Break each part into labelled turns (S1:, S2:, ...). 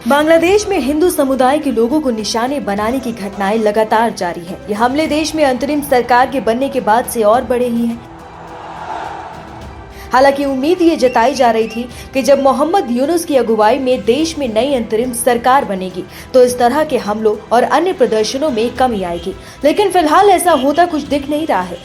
S1: बांग्लादेश में हिंदू समुदाय के लोगों को निशाने बनाने की घटनाएं लगातार जारी है। ये हमले देश में अंतरिम सरकार के बनने के बाद से और बढ़े ही हैं। हालांकि उम्मीद ये जताई जा रही थी कि जब मोहम्मद यूनुस की अगुवाई में देश में नई अंतरिम सरकार बनेगी तो इस तरह के हमलों और अन्य प्रदर्शनों में कमी आएगी, लेकिन फिलहाल ऐसा होता कुछ दिख नहीं रहा है।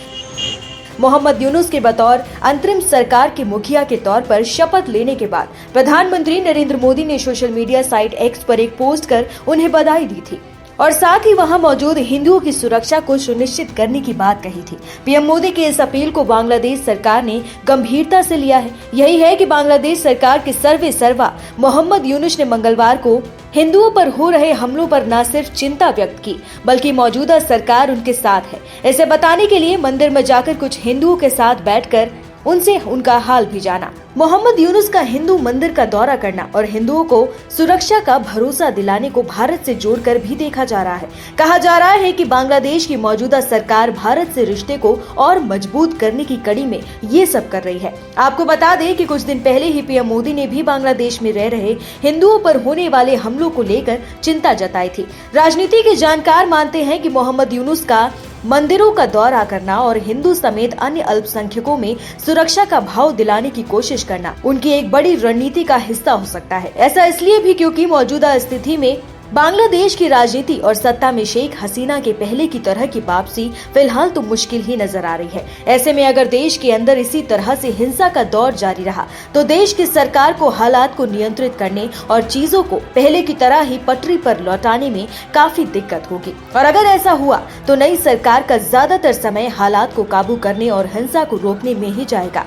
S1: मोहम्मद यूनुस के बतौर अंतरिम सरकार के मुखिया के तौर पर शपथ लेने के बाद प्रधानमंत्री नरेंद्र मोदी ने सोशल मीडिया साइट एक्स पर एक पोस्ट कर उन्हें बधाई दी थी और साथ ही वहां मौजूद हिंदुओं की सुरक्षा को सुनिश्चित करने की बात कही थी। पीएम मोदी की इस अपील को बांग्लादेश सरकार ने गंभीरता से लिया है। यही है कि बांग्लादेश सरकार के सर्वे सर्वा मोहम्मद यूनुस ने मंगलवार को हिंदुओं पर हो रहे हमलों पर न सिर्फ चिंता व्यक्त की बल्कि मौजूदा सरकार उनके साथ है, इसे बताने के लिए मंदिर में जाकर कुछ हिंदुओं के साथ बैठकर उनसे उनका हाल भी जाना। मोहम्मद यूनुस का हिंदू मंदिर का दौरा करना और हिंदुओं को सुरक्षा का भरोसा दिलाने को भारत से जोड़कर भी देखा जा रहा है। कहा जा रहा है कि बांग्लादेश की मौजूदा सरकार भारत से रिश्ते को और मजबूत करने की कड़ी में ये सब कर रही है। आपको बता दें कि कुछ दिन पहले ही पीएम मोदी ने भी बांग्लादेश में रह रहे हिंदुओं पर होने वाले हमलों को लेकर चिंता जताई थी। राजनीति के जानकार मानते हैं कि मोहम्मद यूनुस का मंदिरों का दौरा करना और हिंदू समेत अन्य अल्पसंख्यकों में सुरक्षा का भाव दिलाने की कोशिश करना उनकी एक बड़ी रणनीति का हिस्सा हो सकता है। ऐसा इसलिए भी क्योंकि मौजूदा स्थिति में बांग्लादेश की राजनीति और सत्ता में शेख हसीना के पहले की तरह की वापसी फिलहाल तो मुश्किल ही नजर आ रही है। ऐसे में अगर देश के अंदर इसी तरह से हिंसा का दौर जारी रहा तो देश की सरकार को हालात को नियंत्रित करने और चीजों को पहले की तरह ही पटरी पर लौटाने में काफी दिक्कत होगी। और अगर ऐसा हुआ तो नई सरकार का ज्यादातर समय हालात को काबू करने और हिंसा को रोकने में ही जाएगा।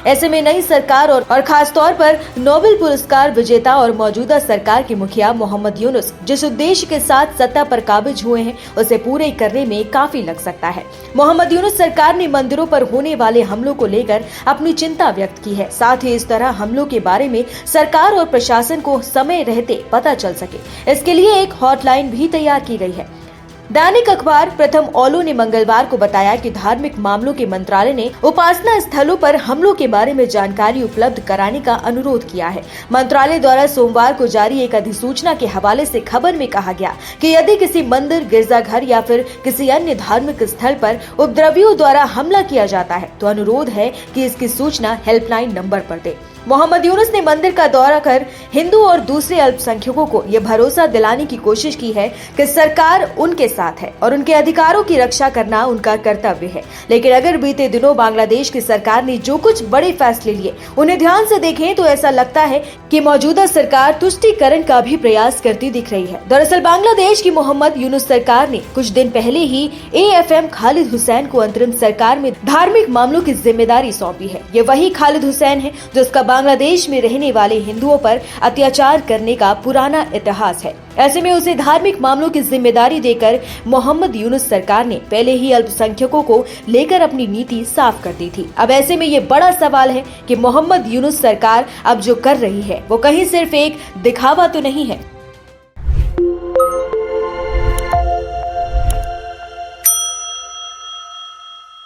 S1: ऐसे में नई सरकार और खास तौर पर नोबेल पुरस्कार विजेता और मौजूदा सरकार के मुखिया मोहम्मद यूनुस जिस उद्देश्य के साथ सत्ता पर काबिज हुए हैं उसे पूरे करने में काफी लग सकता है। मोहम्मद यूनुस सरकार ने मंदिरों पर होने वाले हमलों को लेकर अपनी चिंता व्यक्त की है। साथ ही इस तरह हमलों के बारे में सरकार और प्रशासन को समय रहते पता चल सके, इसके लिए एक हॉटलाइन भी तैयार की गई है। दैनिक अखबार प्रथम ओलो ने मंगलवार को बताया कि धार्मिक मामलों के मंत्रालय ने उपासना स्थलों पर हमलों के बारे में जानकारी उपलब्ध कराने का अनुरोध किया है। मंत्रालय द्वारा सोमवार को जारी एक अधिसूचना के हवाले से खबर में कहा गया कि यदि किसी मंदिर, गिरजाघर या फिर किसी अन्य धार्मिक स्थल पर उपद्रवियों द्वारा हमला किया जाता है तो अनुरोध है कि इसकी सूचना हेल्पलाइन नंबर पर दे। मोहम्मद यूनुस ने मंदिर का दौरा कर हिंदू और दूसरे अल्पसंख्यकों को यह भरोसा दिलाने की कोशिश की है कि सरकार उनके साथ है और उनके अधिकारों की रक्षा करना उनका कर्तव्य है। लेकिन अगर बीते दिनों बांग्लादेश की सरकार ने जो कुछ बड़े फैसले लिए उन्हें ध्यान से देखें तो ऐसा लगता है कि मौजूदा सरकार तुष्टीकरण का भी प्रयास करती दिख रही है। दरअसल बांग्लादेश की मोहम्मद यूनुस सरकार ने कुछ दिन पहले ही AFM खालिद हुसैन को अंतरिम सरकार में धार्मिक मामलों की जिम्मेदारी सौंपी है। ये वही खालिद हुसैन है जिसका बांग्लादेश में रहने वाले हिंदुओं पर अत्याचार करने का पुराना इतिहास है। ऐसे में उसे धार्मिक मामलों की जिम्मेदारी देकर मोहम्मद यूनुस सरकार ने पहले ही अल्पसंख्यकों को लेकर अपनी नीति साफ कर दी थी। अब ऐसे में ये बड़ा सवाल है कि मोहम्मद यूनुस सरकार अब जो कर रही है वो कहीं सिर्फ एक दिखावा तो नहीं है।